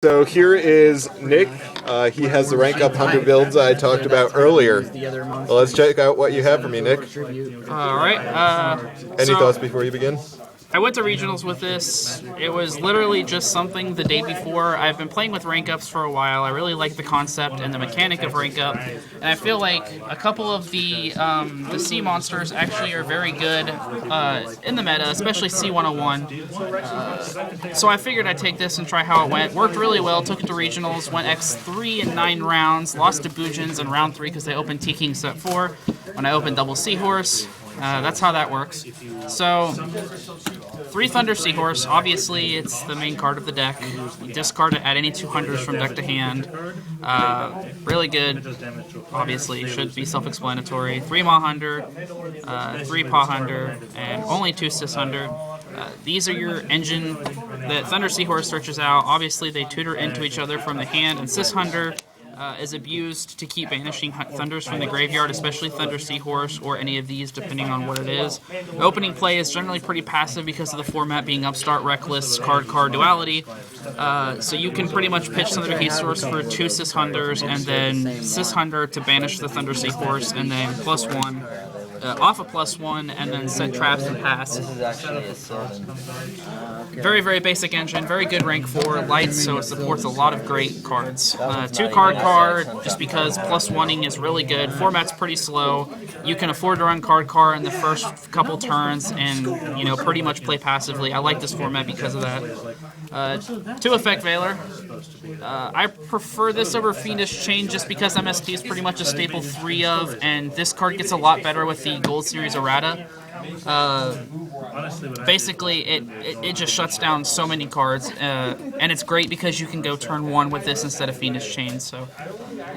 So here is Nick. He has the rank up Hunder builds I talked about earlier. Well, let's check out what you have for me, Nick. All right. Any thoughts before you begin? I went to regionals with this. It was literally just something the day before. I've been playing with rank ups for a while. I really like the concept and the mechanic of rank up, and I feel like a couple of the sea monsters actually are very good in the meta, especially C101. So I figured I'd take this and try how it went. Worked really well. Took it to regionals. Went X3 in 9 rounds. Lost to Boojins in round 3 because they opened T-King set 4. When I opened double Seahorse. That's how that works. So, 3 Thunder Seahorse. Obviously, it's the main card of the deck. You discard it, add any 200s from deck to hand. Really good. Obviously, should be self-explanatory. 3 Maw Hunder, 3 Paw Hunder, and only 2 Sis Hunder. These are your engine that Thunder Seahorse searches out. Obviously, they tutor into each other from the hand, and Sis Hunder is abused to keep banishing Thunders from the graveyard, especially Thunder Seahorse or any of these, depending on what it is. Opening play is generally pretty passive because of the format being Upstart, Reckless, card duality. So you can pretty much pitch Thunder Seahorse for 2 Sis Hunders and then Sis Hunder to banish the Thunder Seahorse and then +1. Off a +1 and then set traps and pass. Very, very basic engine, very good rank 4, light, so it supports a lot of great cards. 2 card, just because +1ing is really good. Format's pretty slow. You can afford to run card in the first couple turns and, pretty much play passively. I like this format because of that. 2 Effect Veiler. I prefer this over Fiendish Chain just because MST is pretty much a staple 3 of, and this card gets a lot better with the Gold Series errata. Basically, it just shuts down so many cards, and it's great because you can go turn 1 with this instead of Fiendish Chain. So,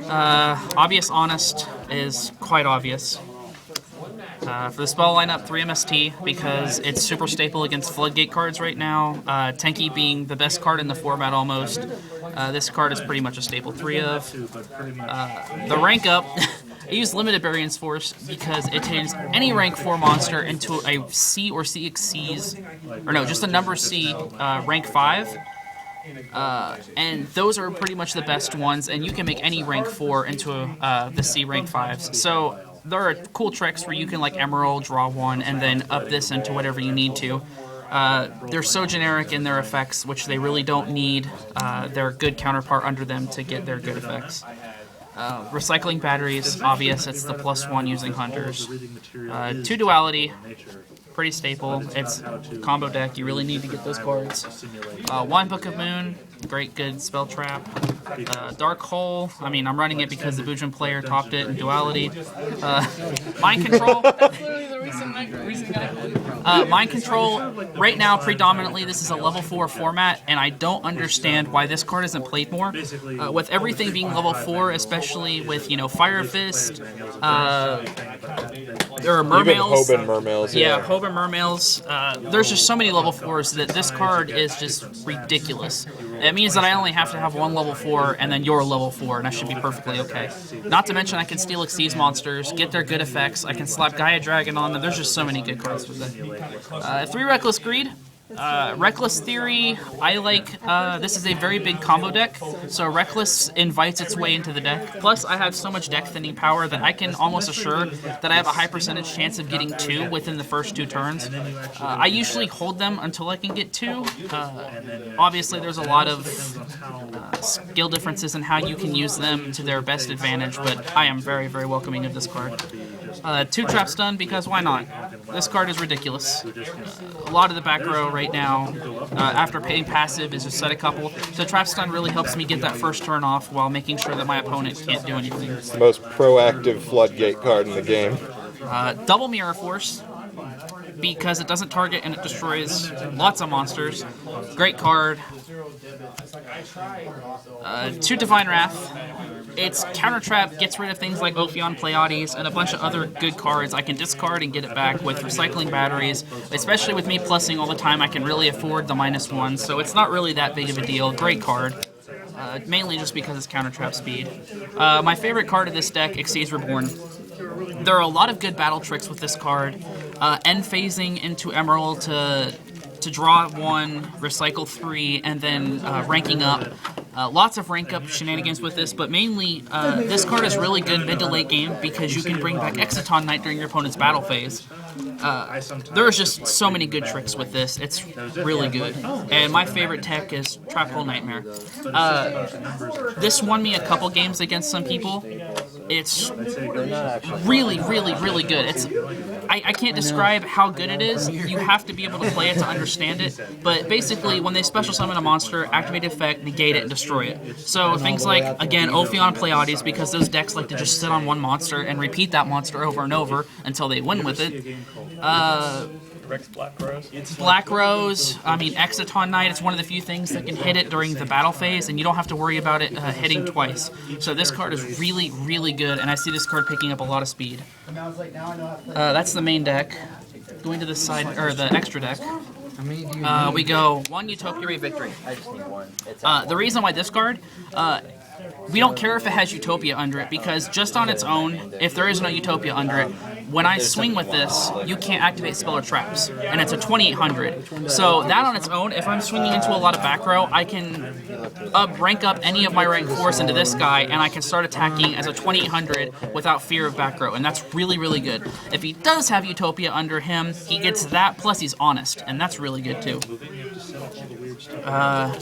Obvious Honest is quite obvious. For the spell lineup, 3 MST because it's super staple against Floodgate cards right now. Tenki being the best card in the format almost. This card is pretty much a staple 3 of. The rank up, I use Limited Variance Force because it turns any rank 4 monster into a C or CXC's, or no, just a number C rank 5. And those are pretty much the best ones, and you can make any rank 4 into the C rank 5s. So there are cool tricks where you can like Emerald, draw 1, and then up this into whatever you need to. They're so generic in their effects, which they really don't need their good counterpart under them to get their good effects. Recycling batteries, obvious, it's the +1 using Hunters. 2 Duality, pretty staple. It's combo deck, you really need to get those cards. 1 Book of Moon, great good spell trap. Dark Hole, I'm running it because the Boojin player topped it in Duality. Mind Control. Mind Control, right now, predominantly, this is a level 4 format, and I don't understand why this card isn't played more. With everything being level 4, especially with, Fire Fist, there are Mermails. Even Hoban Mermails. Yeah, Hoban Mermails. There's just so many level 4s that this card is just ridiculous. It means that I only have to have 1 level 4, and then you're level 4, and I should be perfectly okay. Not to mention I can steal Xyz monsters, get their good effects, I can slap Gaia Dragon on them, there's just so many good cards with it. 3 Reckless Greed. Reckless Theory, I like, this is a very big combo deck, so Reckless invites its way into the deck. Plus, I have so much deck thinning power that I can almost assure that I have a high percentage chance of getting 2 within the first 2 turns. I usually hold them until I can get 2. Obviously, there's a lot of skill differences in how you can use them to their best advantage, but I am very, very welcoming of this card. 2 Trap Stun, because why not? This card is ridiculous. A lot of the back row right now, after paying passive, is just set a couple. So Trap Stun really helps me get that first turn off while making sure that my opponent can't do anything. It's the most proactive Floodgate card in the game. Double Mirror Force, because it doesn't target and it destroys lots of monsters. Great card. 2 Divine Wrath. Its counter trap gets rid of things like Ophion Pleiades and a bunch of other good cards I can discard and get it back with recycling batteries. Especially with me plussing all the time, I can really afford the -1, so it's not really that big of a deal. Great card. Mainly just because it's counter trap speed. My favorite card of this deck, Xyz Reborn. There are a lot of good battle tricks with this card. End phasing into Emerald to draw 1, recycle 3, and then ranking up Lots of rank up shenanigans with this, but mainly this card is really good mid to late game because you can bring back Exciton Knight during your opponent's battle phase. There's just so many good tricks with this. It's really good. And my favorite tech is Trap Hole Nightmare. This won me a couple games against some people. It's really, really, really good. I can't describe how good it is. You have to be able to play it to understand it. But basically, when they special summon a monster, activate effect, negate it, and destroy it. So things like, again, Ophion Pleiades, because those decks like to just sit on one monster and repeat that monster over and over until they win with it. Black Rose, I mean, Exciton Knight, it's one of the few things that can hit it during the battle phase, and you don't have to worry about it hitting twice. So this card is really, really good, and I see this card picking up a lot of speed. That's the main deck. Going to the side, or the extra deck. We go 1 Utopia Ray Victory. The reason why this card, we don't care if it has Utopia under it, because just on its own, if there is no Utopia under it, when I swing with this, you can't activate spell or traps, and it's a 2800. So that on its own, if I'm swinging into a lot of back row, I can rank up any of my rank 4s into this guy, and I can start attacking as a 2800 without fear of back row, and that's really, really good. If he does have Utopia under him, he gets that, plus he's honest, and that's really good too.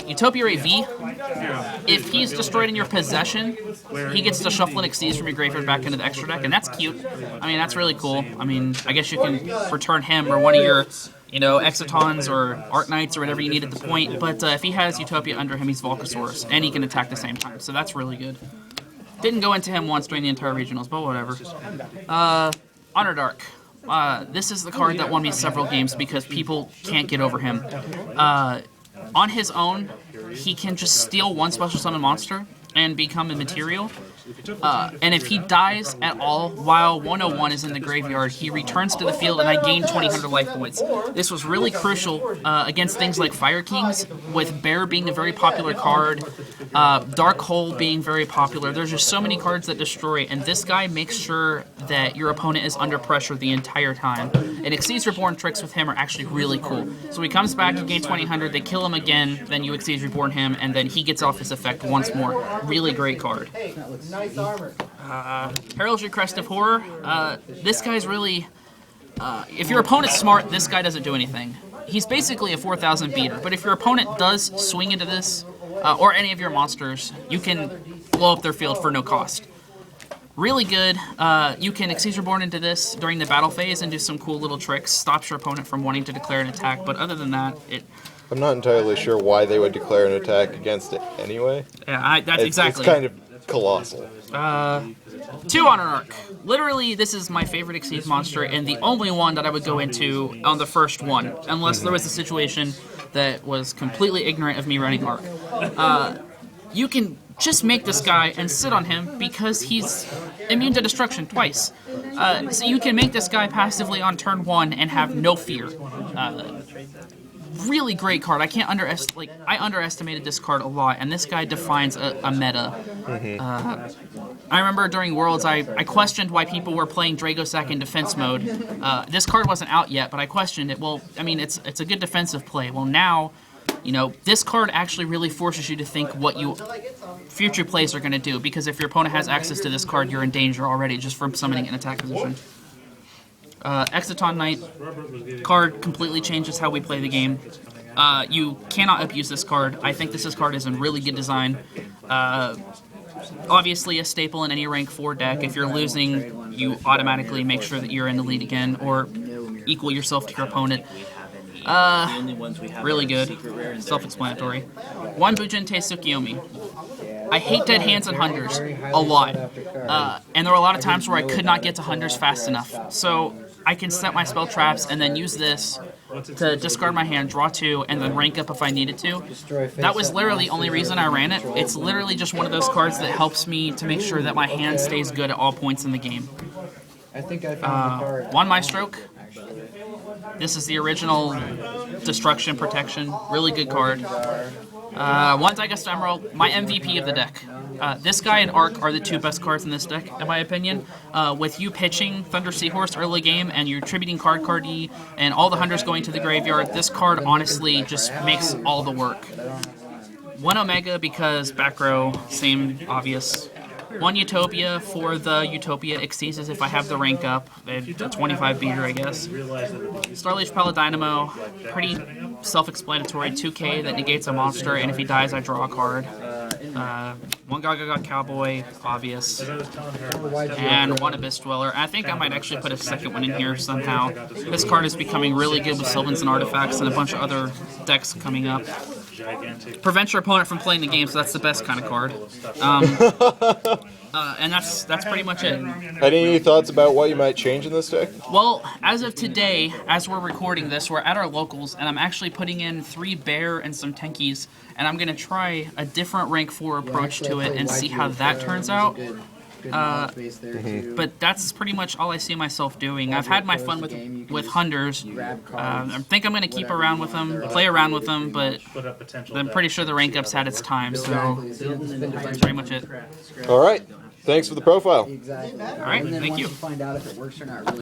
Utopia Ray V, if he's destroyed in your possession, he gets to shuffle and Xyz from your graveyard back into the extra deck, and that's cute. I mean, that's really cool. I mean, I guess you can return him or one of your, Excitons or Arknights or whatever you need at the point, but if he has Utopia under him, he's Volcasaurus, and he can attack at the same time, so that's really good. Didn't go into him once during the entire regionals, but whatever. Underdark. This is the card that won me several games because people can't get over him. On his own, he can just steal one special summon monster and become immaterial. And if he dies at all while 101 is in the graveyard, he returns to the field and I gain 2000 life points. This was really crucial against things like Fire Kings, with Bear being a very popular card, Dark Hole being very popular. There's just so many cards that destroy, and this guy makes sure that your opponent is under pressure the entire time. And Xyz Reborn tricks with him are actually really cool. So he comes back, you gain 2000, they kill him again, then you Xyz Reborn him, and then he gets off his effect once more. Really great card. Heraldry Crest of Horror. This guy's really... if your opponent's smart, this guy doesn't do anything. He's basically a 4000 beater, but if your opponent does swing into this, or any of your monsters, you can blow up their field for no cost. Really good. You can Xyz Reborn into this during the battle phase and do some cool little tricks. Stops your opponent from wanting to declare an attack, but other than that, I'm not entirely sure why they would declare an attack against it anyway. Yeah, that's exactly. It's kind of colossal. 2 Honor Arc. Literally, this is my favorite Xyz monster, and the only one that I would go into on the first one, unless there was a situation that was completely ignorant of me running Arc. You can just make this guy and sit on him because he's immune to destruction twice. So you can make this guy passively on turn 1 and have no fear. Really great card. I underestimated this card a lot, and this guy defines a meta. I remember during Worlds, I questioned why people were playing Dragossack in defense mode. This card wasn't out yet, but I questioned it. Well, I mean, it's a good defensive play. Well, now, this card actually really forces you to think what future plays are going to do, because if your opponent has access to this card, you're in danger already just from summoning an attack position. Exciton Knight card completely changes how we play the game. You cannot abuse this card. I think this card is in really good design. Obviously a staple in any rank 4 deck. If you're losing, you automatically make sure that you're in the lead again, or equal yourself to your opponent. Really good. Self-explanatory. 1 Bujinte Tsukiyomi. I hate dead hands and Hunders a lot. And there were a lot of times where I could not get to Hunders fast enough. So I can set my spell traps and then use this to discard my hand, draw 2, and then rank up if I needed to. That was literally the only reason I ran it. It's literally just one of those cards that helps me to make sure that my hand stays good at all points in the game. One Maestroke. This is the original Destruction Protection. Really good card. 1 Daigast Emerald, my MVP of the deck. This guy and Arc are the 2 best cards in this deck, in my opinion. With you pitching Thunder Seahorse early game and you're tributing card E and all the Hunters going to the graveyard, this card honestly just makes all the work. 1 Omega because back row, same obvious. 1 Utopia for the Utopia Exceeds if I have the rank up. A 25 beater, I guess. Starleech Paladynamo, pretty self-explanatory. 2K that negates a monster, and if he dies, I draw a card. 1 Gaga Cowboy, obvious. And 1 Abyss Dweller. I think I might actually put a second one in here somehow. This card is becoming really good with Sylvans and Artifacts and a bunch of other decks coming up. Prevents your opponent from playing the game, so that's the best kind of card. And that's pretty much it. Any thoughts about what you might change in this deck? Well, as of today, as we're recording this, we're at our locals, and I'm actually putting in 3 bear and some tankies, and I'm going to try a different rank 4 approach to it and see how that turns out. But that's pretty much all I see myself doing. I've had my fun with Hunders. I think I'm going to keep around with them, play around with them, but I'm pretty sure the rank up's had its time, so that's pretty much it. All right. Thanks for the profile. All right, thank you.